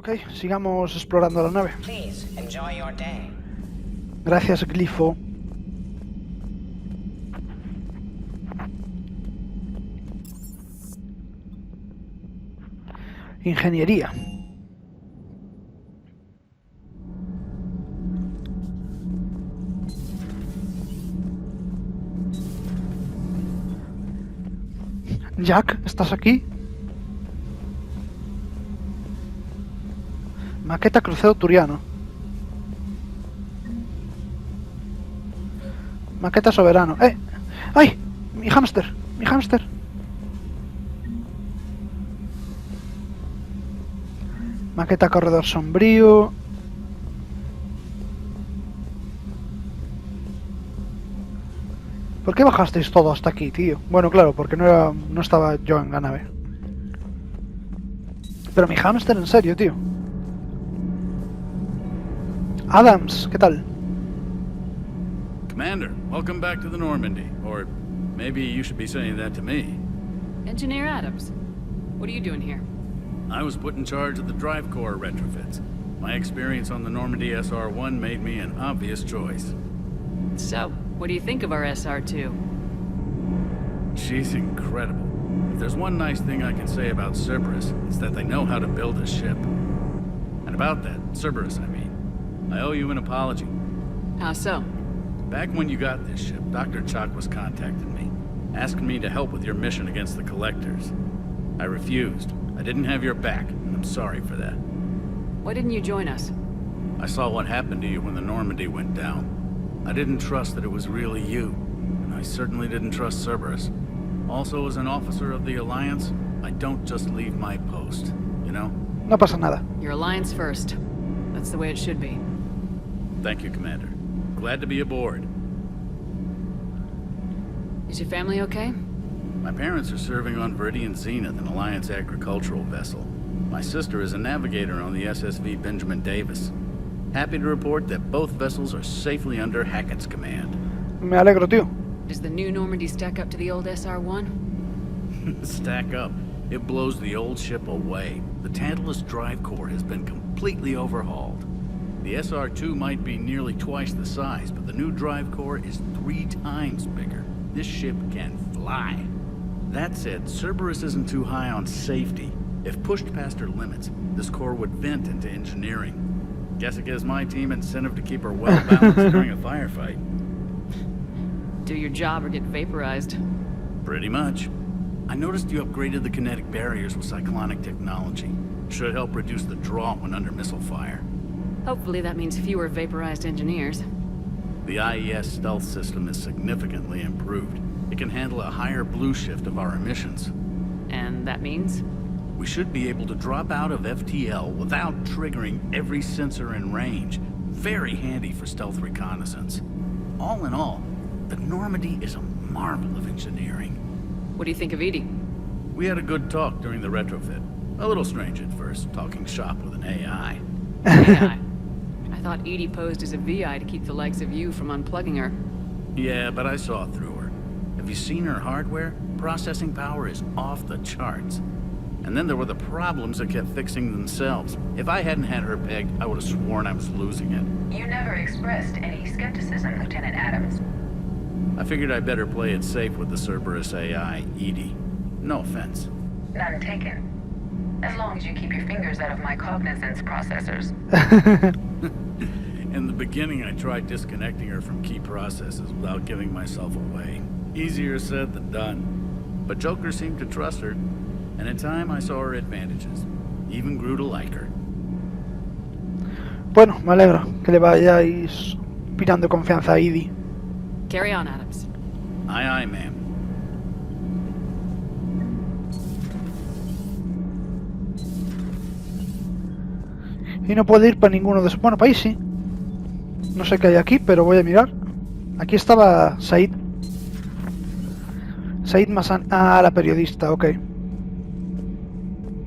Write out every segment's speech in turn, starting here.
Ok, sigamos explorando la nave. Please enjoy your day. Gracias, Glifo. Ingeniería. Jack, ¿estás aquí? Maqueta crucero turiano. Maqueta soberano. ¡Ay! Mi hámster. Mi hámster. Maqueta corredor sombrío. ¿Por qué bajasteis todo hasta aquí, tío? Bueno, claro, porque no estaba yo en la nave. Pero mi hámster, en serio, tío. Adams, ¿qué tal? Commander, welcome back to the Normandy. Or maybe you should be saying that to me. Engineer Adams, what are you doing here? I was put in charge of the drive core retrofits. My experience on the Normandy SR-1 made me an obvious choice. So, what do you think of our SR-2? She's incredible. If there's one nice thing I can say about Cerberus, it's that they know how to build a ship. And about that, Cerberus, I mean, I owe you an apology. How so? Back when you got this ship, Dr. Chalk was contacting me, asking me to help with your mission against the Collectors. I refused. I didn't have your back, and I'm sorry for that. Why didn't you join us? I saw what happened to you when the Normandy went down. I didn't trust that it was really you, and I certainly didn't trust Cerberus. Also, as an officer of the Alliance, I don't just leave my post, you know? No pasa nada. Your alliance first. That's the way it should be. Thank you, Commander. Glad to be aboard. Is your family okay? My parents are serving on Viridian Zenith, an Alliance agricultural vessel. My sister is a navigator on the SSV Benjamin Davis. Happy to report that both vessels are safely under Hackett's command. Me alegro, tío. Does the new Normandy stack up to the old SR-1? Stack up. It blows the old ship away. The Tantalus drive core has been completely overhauled. The SR-2 might be nearly twice the size, but the new drive core is 3 times bigger. This ship can fly. That said, Cerberus isn't too high on safety. If pushed past her limits, this core would vent into engineering. Guess it gives my team incentive to keep her well balanced during a firefight. Do your job or get vaporized. Pretty much. I noticed you upgraded the kinetic barriers with cyclonic technology. Should help reduce the draw when under missile fire. Hopefully that means fewer vaporized engineers. The IES stealth system is significantly improved. It can handle a higher blue shift of our emissions. And that means? We should be able to drop out of FTL without triggering every sensor in range. Very handy for stealth reconnaissance. All in all, the Normandy is a marvel of engineering. What do you think of Edie? We had a good talk during the retrofit. A little strange at first, talking shop with an AI. AI. I thought Edie posed as a VI to keep the likes of you from unplugging her. Yeah, but I saw through her. Have you seen her hardware? Processing power is off the charts. And then there were the problems that kept fixing themselves. If I hadn't had her pegged, I would have sworn I was losing it. You never expressed any skepticism, Lieutenant Adams. I figured I'd better play it safe with the Cerberus AI, Edie. No offense. None taken. As long as you keep your fingers out of my cognizance processors. In the beginning, I tried disconnecting her from key processes without giving myself away. Easier said than done. But Joker seemed to trust her, and in time I saw her advantages. Even grew to like her. Bueno, me alegro que le vayáis pirando confianza a Edie. Carry on, Adams. Aye, aye, ma'am. Y no puedo ir para ninguno de esos. Bueno, para ahí sí. No sé qué hay aquí, pero voy a mirar. Aquí estaba Said. Said Masan. Ah, la periodista, ok.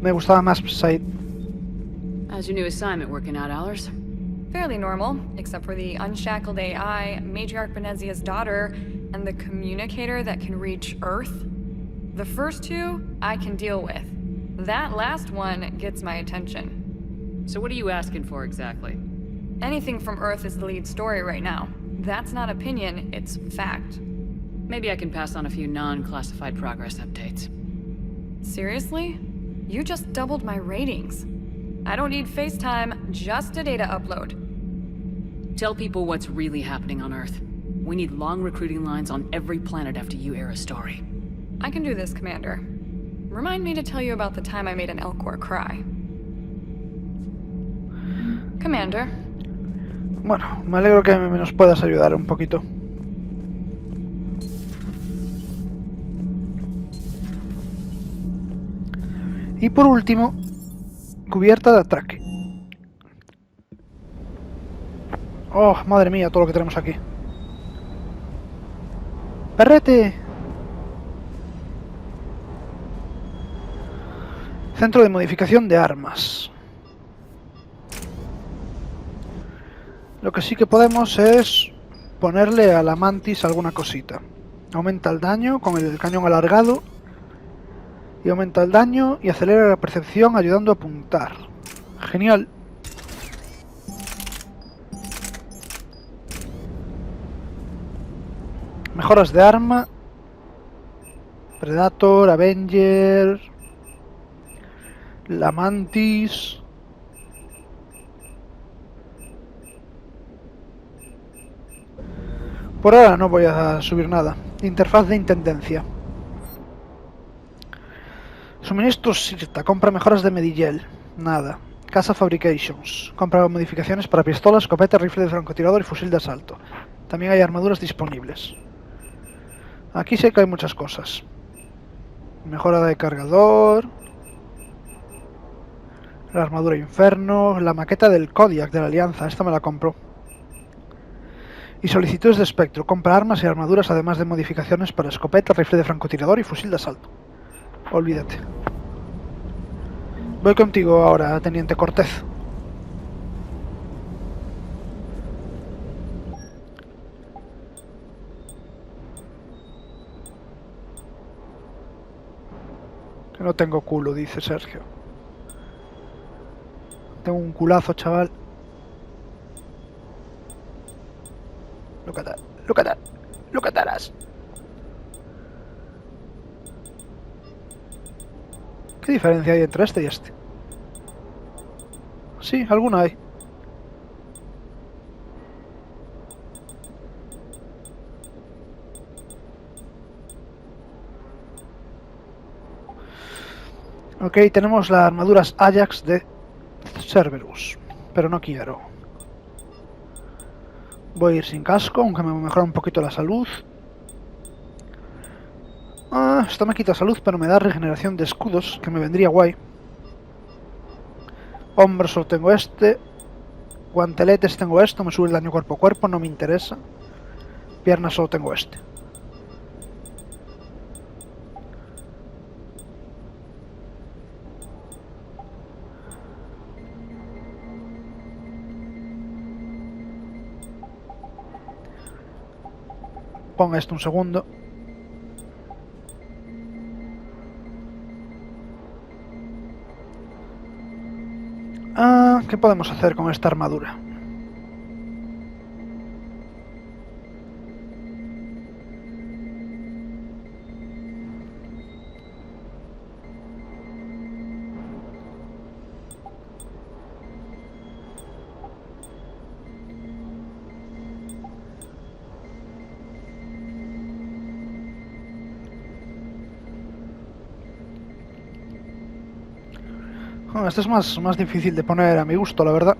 Me gustaba más Said. How's your new assignment working out, Allers? Fairly normal, except for the unshackled AI, Matriarch Benezia's daughter, and the communicator that can reach Earth. The first two, I can deal with. That last one gets my attention. So what are you asking for exactly? Anything from Earth is the lead story right now. That's not opinion, it's fact. Maybe I can pass on a few non-classified progress updates. Seriously? You just doubled my ratings. I don't need FaceTime, just a data upload. Tell people what's really happening on Earth. We need long recruiting lines on every planet after you air a story. I can do this, Commander. Remind me to tell you about the time I made an Elcor cry. Commander. Bueno, me alegro que nos puedas ayudar un poquito. Y por último, cubierta de atraque. Oh, madre mía, todo lo que tenemos aquí. ¡Perrete! Centro de modificación de armas. Lo que sí que podemos es ponerle a la mantis alguna cosita. Aumenta el daño con el cañón alargado. Y aumenta el daño y acelera la percepción ayudando a apuntar. Genial. Mejoras de arma. Predator, Avenger. La mantis. Por ahora no voy a subir nada. Interfaz de intendencia. Suministros Sirta. Compra mejoras de Medigel. Nada. Casa Fabrications. Compra modificaciones para pistola, escopeta, rifle de francotirador y fusil de asalto. También hay armaduras disponibles. Aquí sé que hay muchas cosas. Mejora de cargador. La armadura Inferno. La maqueta del Kodiak de la Alianza. Esta me la compro. Y solicitudes de espectro. Compra armas y armaduras además de modificaciones para escopeta, rifle de francotirador y fusil de asalto. Olvídate. Voy contigo ahora, Teniente Cortez. Que no tengo culo, dice Sergio. Tengo un culazo, chaval. Look at that. Look at that. Look at that ass. ¿Qué diferencia hay entre este y este? Sí, alguna hay. Ok, tenemos las armaduras Ajax de Cerberus, pero no quiero. Voy a ir sin casco, aunque me mejora un poquito la salud. Ah, esto me quita salud, pero me da regeneración de escudos, que me vendría guay. Hombros solo tengo este. Guanteletes tengo esto, me sube el daño cuerpo a cuerpo, no me interesa. Piernas solo tengo este. Ponga esto un segundo. ¿Qué podemos hacer con esta armadura? Este es más difícil de poner a mi gusto, la verdad.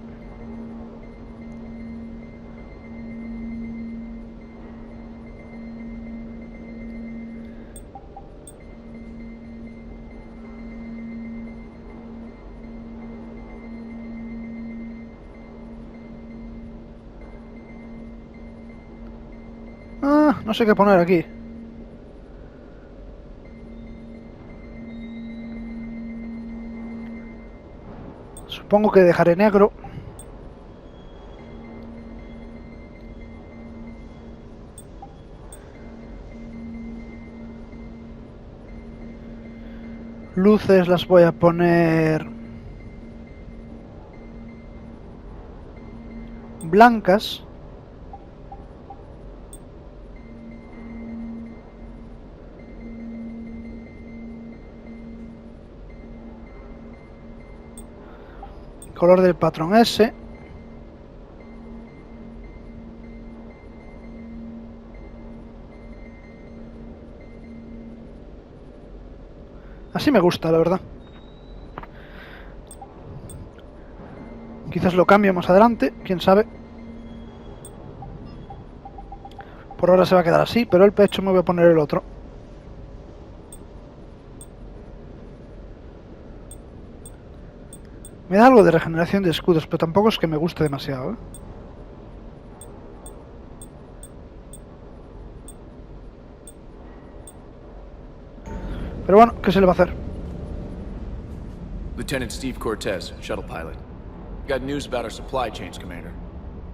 No sé qué poner aquí. Supongo que dejaré negro. Luces las voy a poner blancas. Color del patrón S. Así me gusta, la verdad. Quizás lo cambio más adelante, quién sabe. Por ahora se va a quedar así, pero el pecho me voy a poner el otro. Me da algo de regeneración de escudos, pero tampoco es que me guste demasiado, ¿eh? Pero bueno, ¿qué se le va a hacer? Lieutenant Steve Cortez, shuttle pilot. Got news about our supply chains, Commander.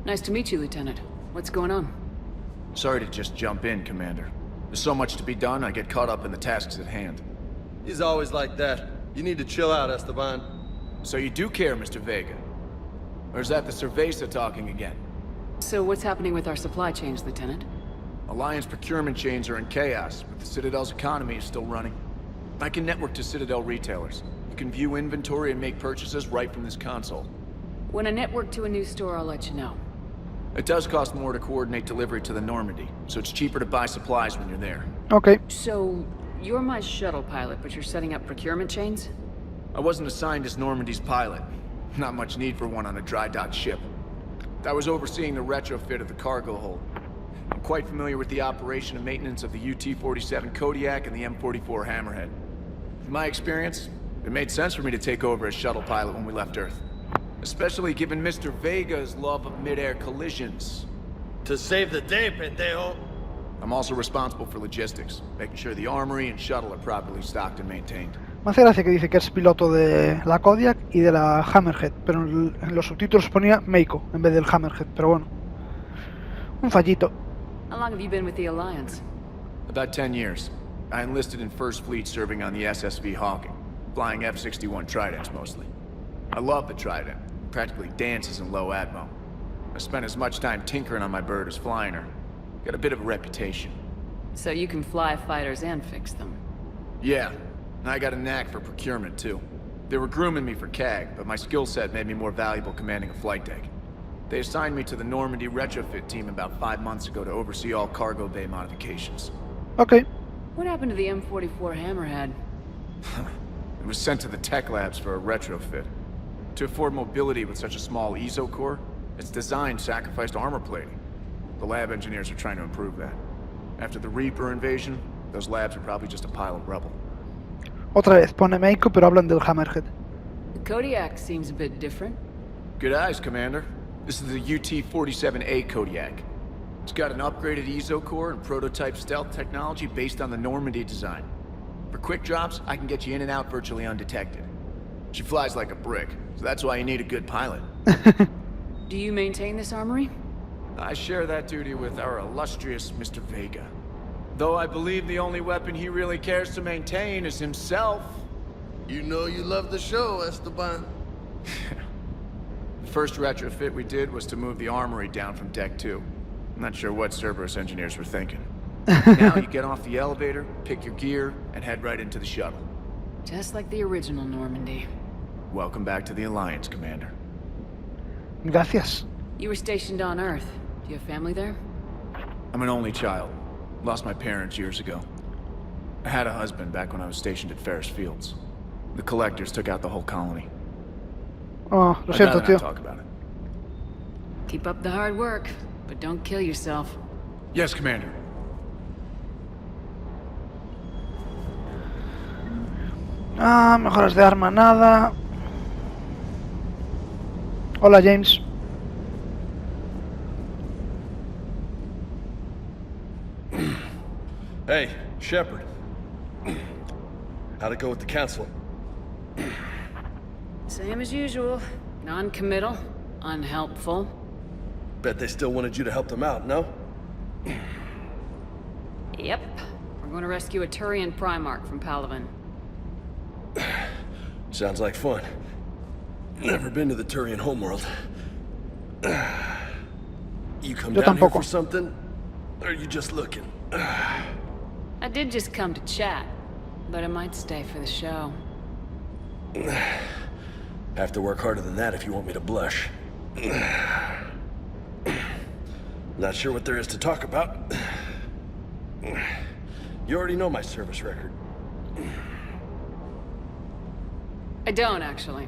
Nice to meet you, Lieutenant. What's going on? Sorry to just jump in, Commander. There's so much to be done, I get caught up in the tasks at hand. He's always like that. You need to chill out, Esteban. So you do care, Mr. Vega? Or is that the Cerveza talking again? So what's happening with our supply chains, Lieutenant? Alliance procurement chains are in chaos, but the Citadel's economy is still running. I can network to Citadel retailers. You can view inventory and make purchases right from this console. When I network to a new store, I'll let you know. It does cost more to coordinate delivery to the Normandy, so it's cheaper to buy supplies when you're there. Ok. So, you're my shuttle pilot, but you're setting up procurement chains? I wasn't assigned as Normandy's pilot. Not much need for one on a dry dock ship. I was overseeing the retrofit of the cargo hold. I'm quite familiar with the operation and maintenance of the UT-47 Kodiak and the M44 Hammerhead. In my experience, it made sense for me to take over as shuttle pilot when we left Earth. Especially given Mr. Vega's love of mid-air collisions. To save the day, pendejo. I'm also responsible for logistics, making sure the armory and shuttle are properly stocked and maintained. Me hace gracia que dice que es piloto de la Kodiak y de la Hammerhead, pero en los subtítulos ponía Meiko en vez del Hammerhead, pero bueno. Un fallito. How long have you been with the Alliance? About 10 years. I enlisted in First Fleet serving on the SSV Hawking, flying F-61 Tridents mostly. I love the Trident. It practically dances in low atmo. I spent as much time tinkering on my bird as flying her. Got a bit of a reputation. So you can fly fighters and fix them. Yeah, and I got a knack for procurement too. They were grooming me for CAG, but my skill set made me more valuable commanding a flight deck. They assigned me to the Normandy retrofit team about 5 months ago to oversee all cargo bay modifications. Ok. What happened to the M44 Hammerhead? It was sent to the tech labs for a retrofit. To afford mobility with such a small ESO core, its design sacrificed armor plating. The lab engineers are trying to improve that. After the Reaper invasion, those labs are probably just a pile of rubble. Otra vez pone Meiko, pero hablan del Hammerhead. The Kodiak seems a bit different. Good eyes, Commander. This is the UT-47A Kodiak. It's got an upgraded ESO core and prototype stealth technology based on the Normandy design. For quick drops, I can get you in and out virtually undetected. She flies like a brick, so that's why you need a good pilot. Do you maintain this armory? I share that duty with our illustrious Mr. Vega. Though I believe the only weapon he really cares to maintain is himself. You know you love the show, Esteban. The first retrofit we did was to move the armory down from Deck 2. I'm not sure what Cerberus engineers were thinking. Now you get off the elevator, pick your gear, and head right into the shuttle. Just like the original Normandy. Welcome back to the Alliance, Commander. Gracias. You were stationed on Earth. Do you have family there? I'm an only child. Lost my parents years ago. I had a husband back when I was stationed at Ferris Fields. The collectors took out the whole colony. Oh, lo I'd siento, rather not tío. talk about it. Keep up the hard work, but don't kill yourself. Yes, Commander. Ah, mejoras de arma, nada. Hola, James. Hey, Shepard. How'd it go with the council? Same as usual. Non-committal, unhelpful. Bet they still wanted you to help them out, no? Yep. We're going to rescue a Turian Primarch from Palaven. Sounds like fun. Never been to the Turian homeworld. You come Yo down here tampoco. for something? Or are you just looking? I did just come to chat, but I might stay for the show. Have to work harder than that if you want me to blush. Not sure what there is to talk about. You already know my service record. I don't, actually.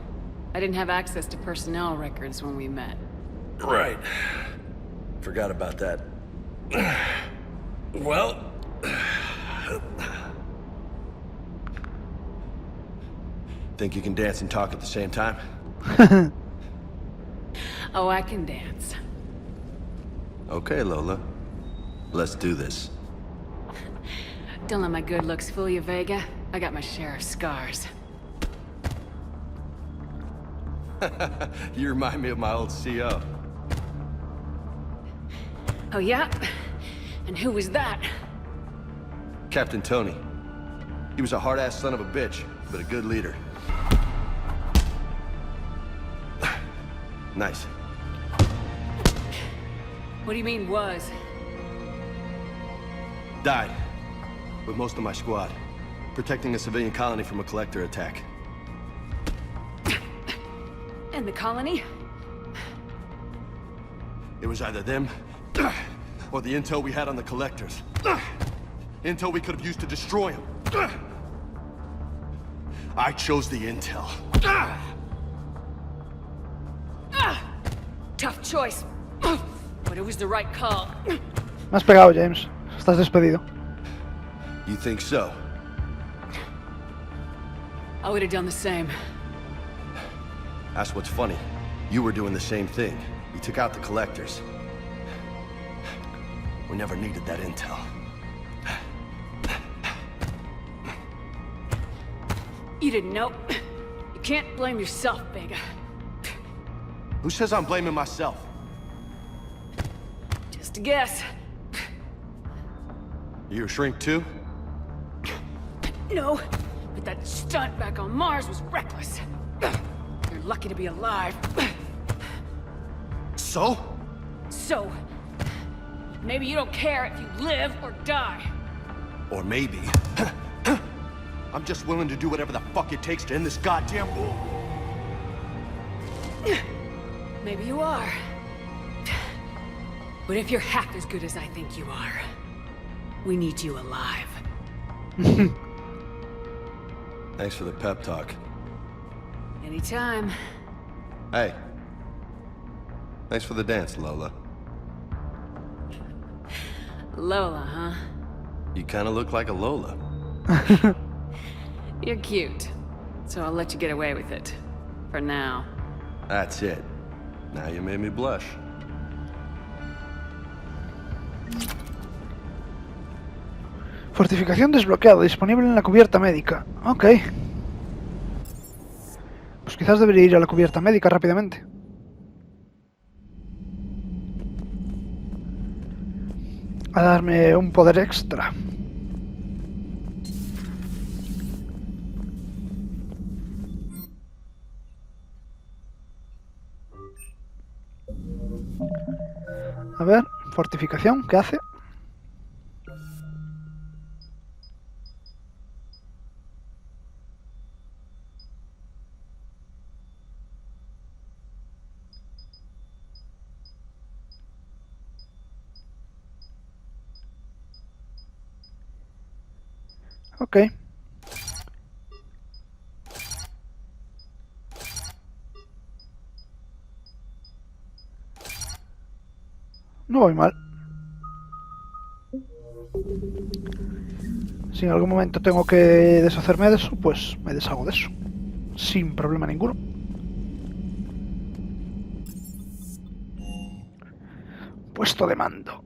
I didn't have access to personnel records when we met. Right. Forgot about that. Well... Think you can dance and talk at the same time? Oh, I can dance. Okay, Lola. Let's do this. Don't let my good looks fool you, Vega. I got my share of scars. You remind me of my old CO. Oh, yeah? And who was that? Captain Tony. He was a hard-ass son of a bitch, but a good leader. Nice. What do you mean, was? Died. With most of my squad. Protecting a civilian colony from a collector attack. And the colony? It was either them, or the intel we had on the collectors. Intel we could have used to destroy them. I chose the intel. Tough choice. But it was the right call. Me has pegado, James. Estás despedido. You think so? I would have done the same. That's what's funny. You were doing the same thing. You took out the collectors. We never needed that intel. You didn't know. You can't blame yourself, Vega. Who says I'm blaming myself? Just a guess. You a shrink too? No, but that stunt back on Mars was reckless. You're lucky to be alive. So? So, maybe you don't care if you live or die. Or maybe... I'm just willing to do whatever the fuck it takes to end this goddamn war. Maybe you are. But if you're half as good as I think you are, we need you alive. Thanks for the pep talk. Anytime. Hey. Thanks for the dance, Lola. Lola, huh? You kinda look like a Lola. You're cute. So I'll let you get away with it. For now. That's it. Now you made me blush. Fortificación desbloqueada, disponible en la cubierta médica. Ok. Pues quizás debería ir a la cubierta médica rápidamente. A darme un poder extra. A ver, fortificación, ¿qué hace? Ok. No voy mal. Si en algún momento tengo que deshacerme de eso, pues me deshago de eso. Sin problema ninguno. Puesto de mando.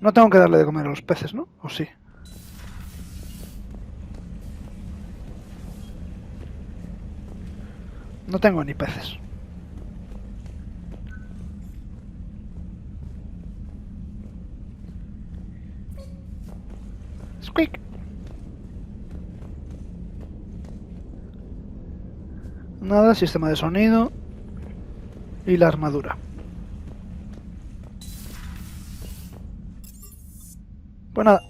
No tengo que darle de comer a los peces, ¿no? ¿O sí? No tengo ni peces. Squeak. Nada, sistema de sonido. Y la armadura. Pues nada,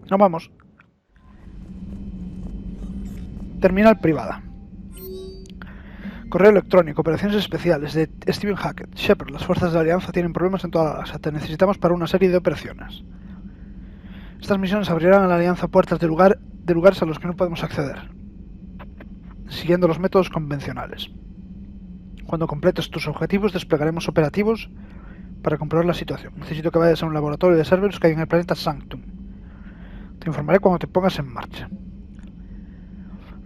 nos vamos. Terminal privada. Correo electrónico, operaciones especiales de Stephen Hackett. Shepard, las fuerzas de la Alianza tienen problemas en toda la galaxia. Te necesitamos para una serie de operaciones. Estas misiones abrirán a la Alianza puertas de lugares a los que no podemos acceder, siguiendo los métodos convencionales. Cuando completes tus objetivos, desplegaremos operativos para comprobar la situación. Necesito que vayas a un laboratorio de Cerberus que hay en el planeta Sanctum. Te informaré cuando te pongas en marcha.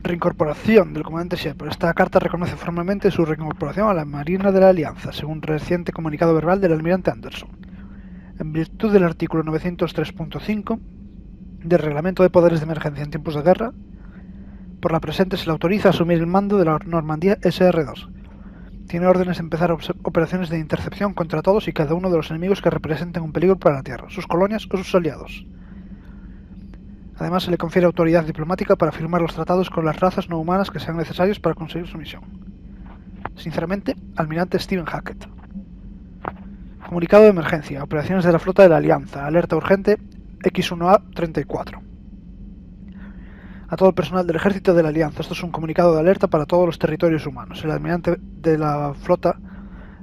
Reincorporación del comandante Shepard. Esta carta reconoce formalmente su reincorporación a la Marina de la Alianza, según reciente comunicado verbal del almirante Anderson. En virtud del artículo 903.5 del Reglamento de Poderes de Emergencia en tiempos de guerra, por la presente se le autoriza a asumir el mando de la Normandía SR-2. Tiene órdenes de empezar operaciones de intercepción contra todos y cada uno de los enemigos que representen un peligro para la Tierra, sus colonias o sus aliados. Además, se le confiere autoridad diplomática para firmar los tratados con las razas no humanas que sean necesarios para conseguir su misión. Sinceramente, Almirante Stephen Hackett. Comunicado de emergencia. Operaciones de la flota de la Alianza. Alerta urgente X1A-34. A todo el personal del ejército de la Alianza. Esto es un comunicado de alerta para todos los territorios humanos. El almirante de la flota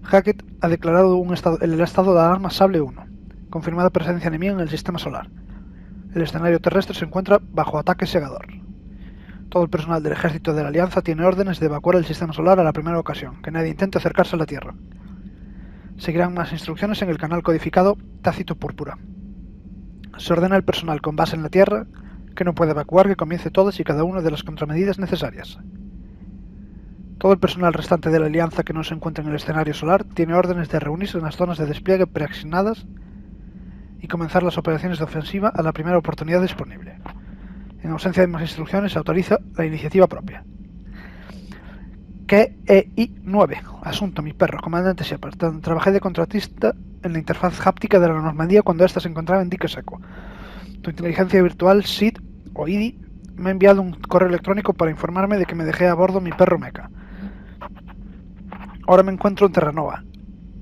Hackett ha declarado el estado de alarma Sable 1. Confirmada presencia enemiga en el sistema solar. El escenario terrestre se encuentra bajo ataque Segador. Todo el personal del ejército de la Alianza tiene órdenes de evacuar el sistema solar a la primera ocasión, que nadie intente acercarse a la Tierra. Seguirán más instrucciones en el canal codificado Tácito Púrpura. Se ordena al personal con base en la Tierra que no puede evacuar que comience todas y cada una de las contramedidas necesarias. Todo el personal restante de la Alianza que no se encuentre en el escenario solar tiene órdenes de reunirse en las zonas de despliegue preasignadas y comenzar las operaciones de ofensiva a la primera oportunidad disponible. En ausencia de más instrucciones, se autoriza la iniciativa propia. KEI 9. Asunto, mi perro, comandante Shepard. Trabajé de contratista en la interfaz háptica de la Normandía cuando ésta se encontraba en dique seco. Tu inteligencia virtual, SID o IDI, me ha enviado un correo electrónico para informarme de que me dejé a bordo mi perro mecha. Ahora me encuentro en Terranova,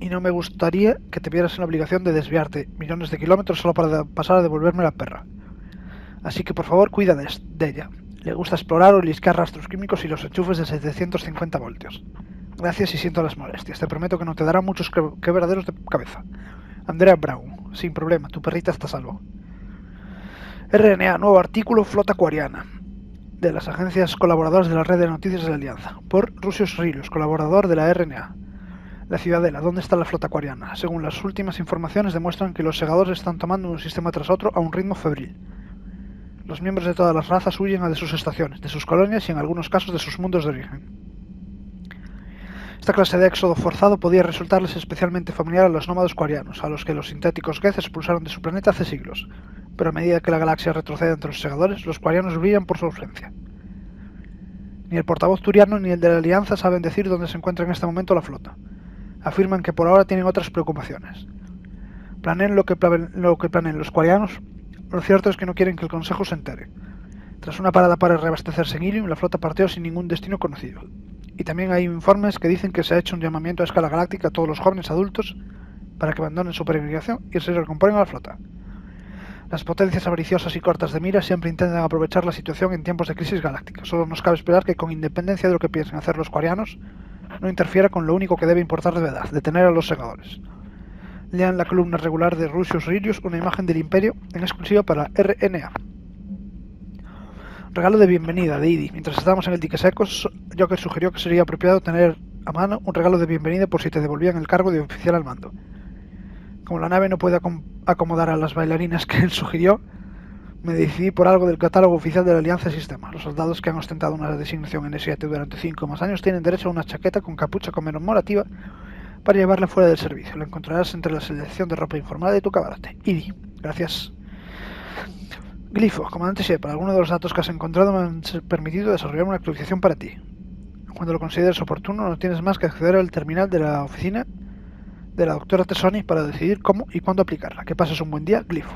y no me gustaría que te vieras en la obligación de desviarte millones de kilómetros solo para pasar a devolverme la perra. Así que por favor cuida de ella. Le gusta explorar o liscar rastros químicos y los enchufes de 750 voltios. Gracias y siento las molestias. Te prometo que no te dará muchos quebraderos de cabeza. Andrea Brown. Sin problema, tu perrita está a salvo. RNA, nuevo artículo, flota acuariana. De las agencias colaboradoras de la red de noticias de la Alianza. Por Rusius Rilius, colaborador de la RNA. La Ciudadela, ¿dónde está la flota acuariana? Según las últimas informaciones demuestran que los Segadores están tomando un sistema tras otro a un ritmo febril. Los miembros de todas las razas huyen de sus estaciones, de sus colonias y en algunos casos de sus mundos de origen. Esta clase de éxodo forzado podía resultarles especialmente familiar a los nómadas acuarianos, a los que los sintéticos Geth expulsaron de su planeta hace siglos, pero a medida que la galaxia retrocede entre los Segadores, los acuarianos brillan por su ausencia. Ni el portavoz turiano ni el de la Alianza saben decir dónde se encuentra en este momento la flota. Afirman que por ahora tienen otras preocupaciones. Planeen lo que planeen los acuarianos. Lo cierto es que no quieren que el Consejo se entere. Tras una parada para reabastecerse en Ilium, la flota partió sin ningún destino conocido. Y también hay informes que dicen que se ha hecho un llamamiento a escala galáctica a todos los jóvenes adultos para que abandonen su peregrinación y se recompongan a la flota. Las potencias avariciosas y cortas de mira siempre intentan aprovechar la situación en tiempos de crisis galáctica. Solo nos cabe esperar que, con independencia de lo que piensen hacer los acuarianos, no interfiera con lo único que debe importar de verdad, detener a los Segadores. Lean la columna regular de Rusius Rilius, una imagen del Imperio en exclusiva para RNA. Regalo de bienvenida de IDI. Mientras estábamos en el dique seco, Joker sugirió que sería apropiado tener a mano un regalo de bienvenida por si te devolvían el cargo de oficial al mando. Como la nave no puede acomodar a las bailarinas que él sugirió, me decidí por algo del catálogo oficial de la Alianza Sistema. Los soldados que han ostentado una designación N7 durante 5 o más años tienen derecho a una chaqueta con capucha conmemorativa para llevarla fuera del servicio. Lo encontrarás entre la selección de ropa informal de tu camarote. IDI. Gracias. Glifo, comandante Shepard, algunos de los datos que has encontrado me han permitido desarrollar una actualización para ti. Cuando lo consideres oportuno, no tienes más que acceder al terminal de la oficina de la doctora Tessoni para decidir cómo y cuándo aplicarla. Que pases un buen día, Glifo.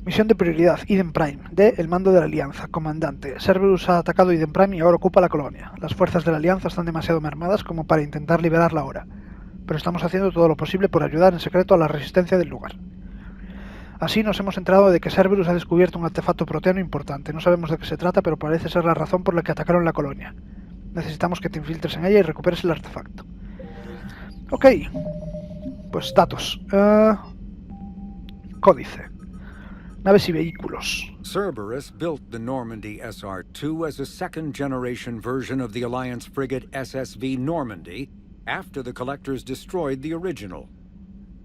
Misión de prioridad, Eden Prime. D. El mando de la Alianza. Comandante. Cerberus ha atacado Eden Prime y ahora ocupa la colonia. Las fuerzas de la Alianza están demasiado mermadas como para intentar liberarla ahora, pero estamos haciendo todo lo posible por ayudar en secreto a la resistencia del lugar. Así nos hemos enterado de que Cerberus ha descubierto un artefacto proteano importante. No sabemos de qué se trata, pero parece ser la razón por la que atacaron la colonia. Necesitamos que te infiltres en ella y recuperes el artefacto. Ok. Pues datos. Códice. Naves y vehículos. Cerberus built the Normandy SR-2 as a second-generation version of the Alliance frigate SSV Normandy after the Collectors destroyed the original.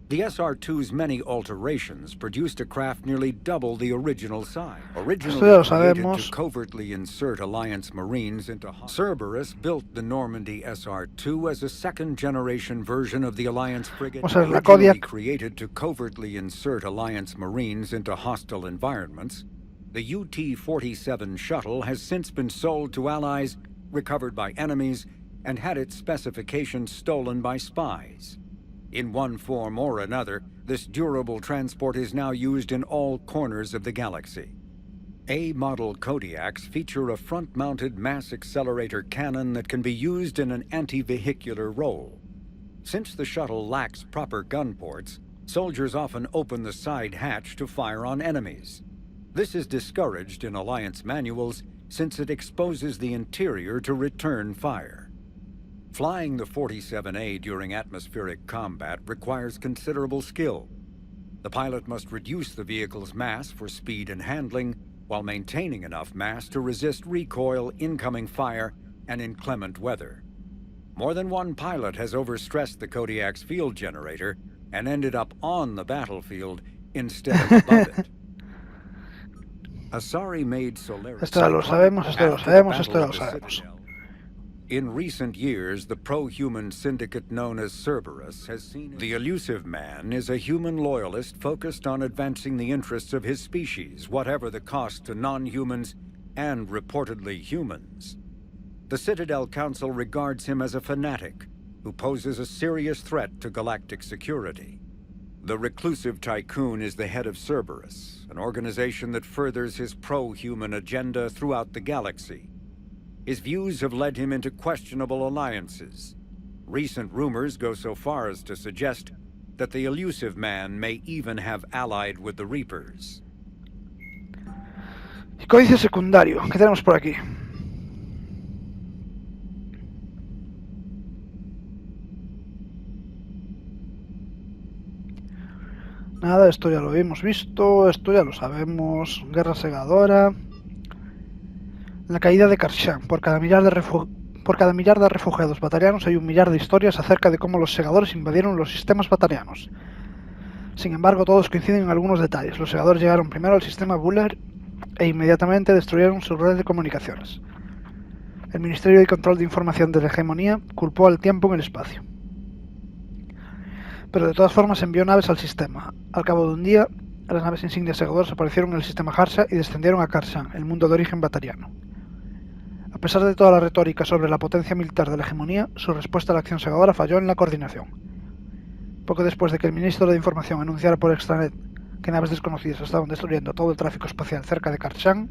The SR-2's many alterations produced a craft nearly double the original size. Originally created to covertly insert Alliance Marines into Cerberus built the Normandy SR-2 as a second-generation version of the Alliance frigate originally created to covertly insert Alliance Marines into hostile environments. The UT-47 shuttle has since been sold to Allies, recovered by enemies, and had its specifications stolen by spies. In one form or another, this durable transport is now used in all corners of the galaxy. A-model Kodiaks feature a front-mounted mass accelerator cannon that can be used in an anti-vehicular role. Since the shuttle lacks proper gun ports, soldiers often open the side hatch to fire on enemies. This is discouraged in Alliance manuals since it exposes the interior to return fire. Flying the 47A during atmospheric combat requires considerable skill. The pilot must reduce the vehicle's mass for speed and handling, while maintaining enough mass to resist recoil, incoming fire, and inclement weather. More than one pilot has overstressed the Kodiak's field generator and ended up on the battlefield instead of above it. Asari made Solaris. Esto lo sabemos, esto lo sabemos, esto lo sabemos. In recent years, the pro-human syndicate known as Cerberus has seen the elusive man is a human loyalist focused on advancing the interests of his species, whatever the cost to non-humans and reportedly humans. The Citadel Council regards him as a fanatic who poses a serious threat to galactic security. The reclusive tycoon is the head of Cerberus, an organization that furthers his pro-human agenda throughout the galaxy. His views have led him into questionable alliances. Recent rumors go so far as to suggest that the elusive man may even have allied with the Reapers. Códice secundario. ¿Qué tenemos por aquí? Nada, esto ya lo hemos visto, esto ya lo sabemos. Guerra segadora. La caída de Karshan. Por cada millar de refugiados batarianos hay un millar de historias acerca de cómo los Segadores invadieron los sistemas batarianos. Sin embargo, todos coinciden en algunos detalles. Los Segadores llegaron primero al sistema Buller e inmediatamente destruyeron su red de comunicaciones. El Ministerio de Control de Información de la Hegemonía culpó al tiempo en el espacio. Pero de todas formas envió naves al sistema. Al cabo de un día, las naves insignias Segadores aparecieron en el sistema Harsa y descendieron a Karshan, el mundo de origen batariano. A pesar de toda la retórica sobre la potencia militar de la hegemonía, su respuesta a la acción segadora falló en la coordinación. Poco después de que el ministro de Información anunciara por extranet que naves desconocidas estaban destruyendo todo el tráfico espacial cerca de Karshan,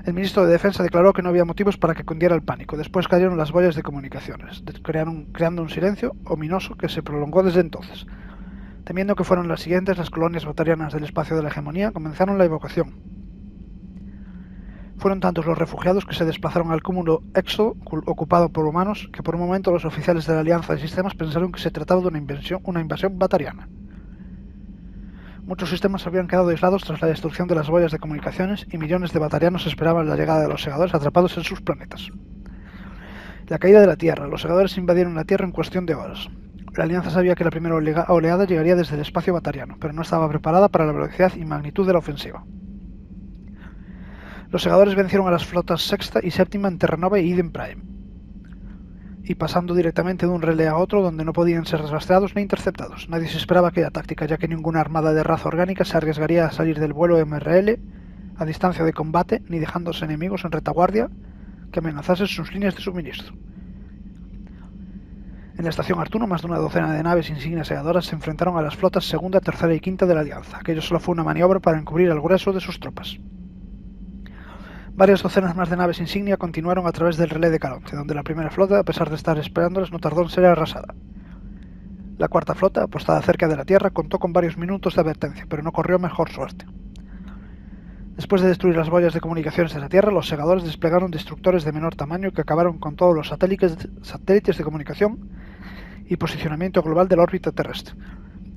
el ministro de Defensa declaró que no había motivos para que cundiera el pánico. Después cayeron las boyas de comunicaciones, creando un silencio ominoso que se prolongó desde entonces. Temiendo que fueron las siguientes, las colonias batarianas del espacio de la hegemonía comenzaron la evacuación. Fueron tantos los refugiados que se desplazaron al cúmulo Éxodo, ocupado por humanos, que por un momento los oficiales de la Alianza de Sistemas pensaron que se trataba de una invasión batariana. Muchos sistemas habían quedado aislados tras la destrucción de las boyas de comunicaciones y millones de batarianos esperaban la llegada de los Segadores atrapados en sus planetas. La caída de la Tierra. Los Segadores invadieron la Tierra en cuestión de horas. La Alianza sabía que la primera oleada llegaría desde el espacio batariano, pero no estaba preparada para la velocidad y magnitud de la ofensiva. Los Segadores vencieron a las flotas sexta y séptima en Terranova y Eden Prime, y pasando directamente de un relé a otro donde no podían ser rastreados ni interceptados. Nadie se esperaba aquella táctica, ya que ninguna armada de raza orgánica se arriesgaría a salir del vuelo MRL a distancia de combate, ni dejándose enemigos en retaguardia que amenazasen sus líneas de suministro. En la estación Artuno, más de una docena de naves insignias segadoras se enfrentaron a las flotas segunda, tercera y quinta de la Alianza. Aquello solo fue una maniobra para encubrir al grueso de sus tropas. Varias docenas más de naves insignia continuaron a través del relé de Caronte, donde la primera flota, a pesar de estar esperándoles, no tardó en ser arrasada. La cuarta flota, apostada cerca de la Tierra, contó con varios minutos de advertencia, pero no corrió mejor suerte. Después de destruir las boyas de comunicaciones de la Tierra, los Segadores desplegaron destructores de menor tamaño que acabaron con todos los satélites de comunicación y posicionamiento global de la órbita terrestre,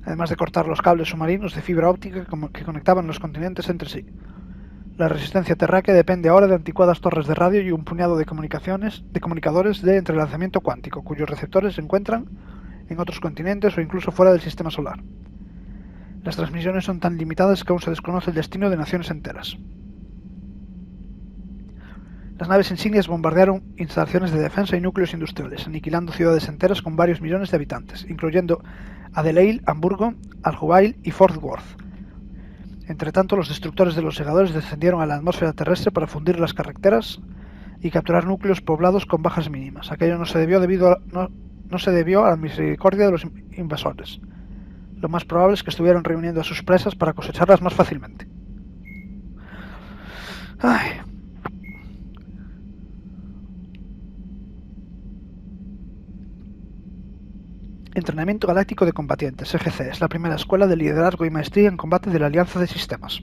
además de cortar los cables submarinos de fibra óptica que conectaban los continentes entre sí. La resistencia terráquea depende ahora de anticuadas torres de radio y un puñado de comunicadores de entrelazamiento cuántico, cuyos receptores se encuentran en otros continentes o incluso fuera del sistema solar. Las transmisiones son tan limitadas que aún se desconoce el destino de naciones enteras. Las naves insignias bombardearon instalaciones de defensa y núcleos industriales, aniquilando ciudades enteras con varios millones de habitantes, incluyendo Adelaide, Hamburgo, Al-Jubail y Fort Worth. Entretanto, los destructores de los Segadores descendieron a la atmósfera terrestre para fundir las carreteras y capturar núcleos poblados con bajas mínimas. Aquello no se debió a la misericordia de los invasores. Lo más probable es que estuvieran reuniendo a sus presas para cosecharlas más fácilmente. Ay. Entrenamiento Galáctico de Combatientes, EGC, es la primera escuela de liderazgo y maestría en combate de la Alianza de Sistemas.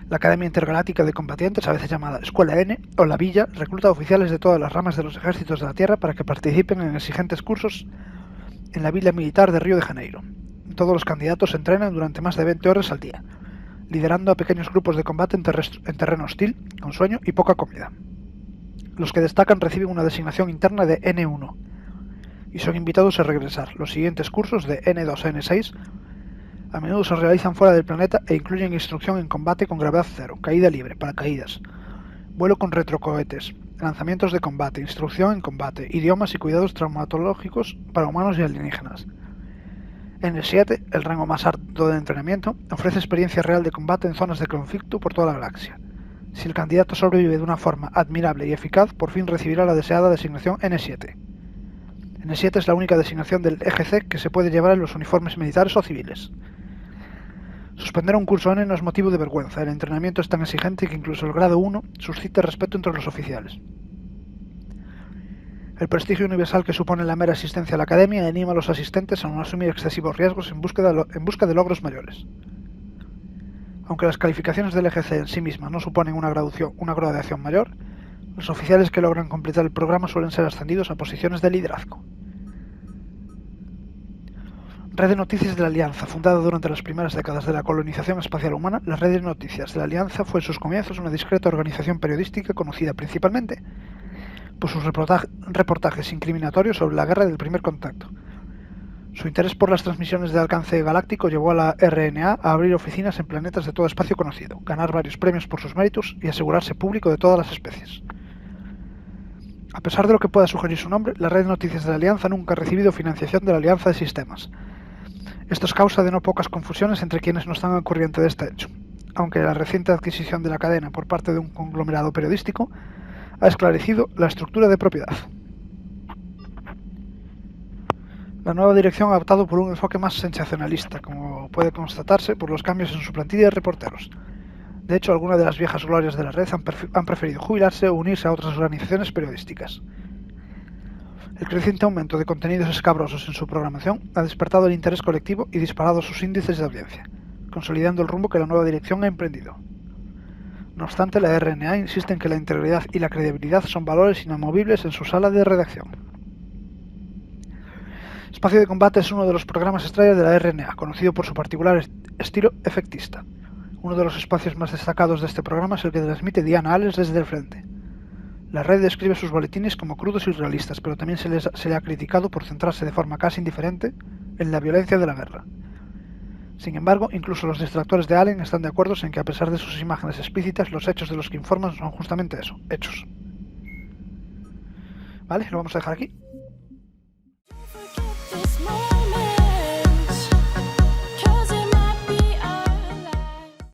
La Academia Intergaláctica de Combatientes, a veces llamada Escuela N o la Villa, recluta oficiales de todas las ramas de los ejércitos de la Tierra para que participen en exigentes cursos en la Villa Militar de Río de Janeiro. Todos los candidatos se entrenan durante más de 20 horas al día, liderando a pequeños grupos de combate en terreno hostil, con sueño y poca comida. Los que destacan reciben una designación interna de N1 y son invitados a regresar. Los siguientes cursos de N2 a N6 a menudo se realizan fuera del planeta e incluyen instrucción en combate con gravedad cero, caída libre, paracaídas, vuelo con retrocohetes, lanzamientos de combate, instrucción en combate, idiomas y cuidados traumatológicos para humanos y alienígenas. N7, el rango más alto de entrenamiento, ofrece experiencia real de combate en zonas de conflicto por toda la galaxia. Si el candidato sobrevive de una forma admirable y eficaz, por fin recibirá la deseada designación N7. N7 es la única designación del EGC que se puede llevar en los uniformes militares o civiles. Suspender un curso N no es motivo de vergüenza. El entrenamiento es tan exigente que incluso el grado 1 suscita respeto entre los oficiales. El prestigio universal que supone la mera asistencia a la academia anima a los asistentes a no asumir excesivos riesgos en busca de logros mayores. Aunque las calificaciones del EGC en sí mismas no suponen una graduación mayor, los oficiales que logran completar el programa suelen ser ascendidos a posiciones de liderazgo. Red de Noticias de la Alianza. Fundada durante las primeras décadas de la colonización espacial humana, la Red de Noticias de la Alianza fue en sus comienzos una discreta organización periodística conocida principalmente por sus reportajes incriminatorios sobre la guerra del primer contacto. Su interés por las transmisiones de alcance galáctico llevó a la RNA a abrir oficinas en planetas de todo espacio conocido, ganar varios premios por sus méritos y asegurarse público de todas las especies. A pesar de lo que pueda sugerir su nombre, la Red de Noticias de la Alianza nunca ha recibido financiación de la Alianza de Sistemas. Esto es causa de no pocas confusiones entre quienes no están al corriente de este hecho, aunque la reciente adquisición de la cadena por parte de un conglomerado periodístico ha esclarecido la estructura de propiedad. La nueva dirección ha optado por un enfoque más sensacionalista, como puede constatarse por los cambios en su plantilla de reporteros. De hecho, algunas de las viejas glorias de la red han preferido jubilarse o unirse a otras organizaciones periodísticas. El creciente aumento de contenidos escabrosos en su programación ha despertado el interés colectivo y disparado sus índices de audiencia, consolidando el rumbo que la nueva dirección ha emprendido. No obstante, la RNA insiste en que la integridad y la credibilidad son valores inamovibles en su sala de redacción. Espacio de Combate es uno de los programas estrellas de la RNA, conocido por su particular estilo efectista. Uno de los espacios más destacados de este programa es el que transmite Diana Ales desde el frente. La red describe sus boletines como crudos y realistas, pero también se le ha criticado por centrarse de forma casi indiferente en la violencia de la guerra. Sin embargo, incluso los detractores de Allen están de acuerdo en que, a pesar de sus imágenes explícitas, los hechos de los que informan son justamente eso, hechos. Vale, lo vamos a dejar aquí. This moment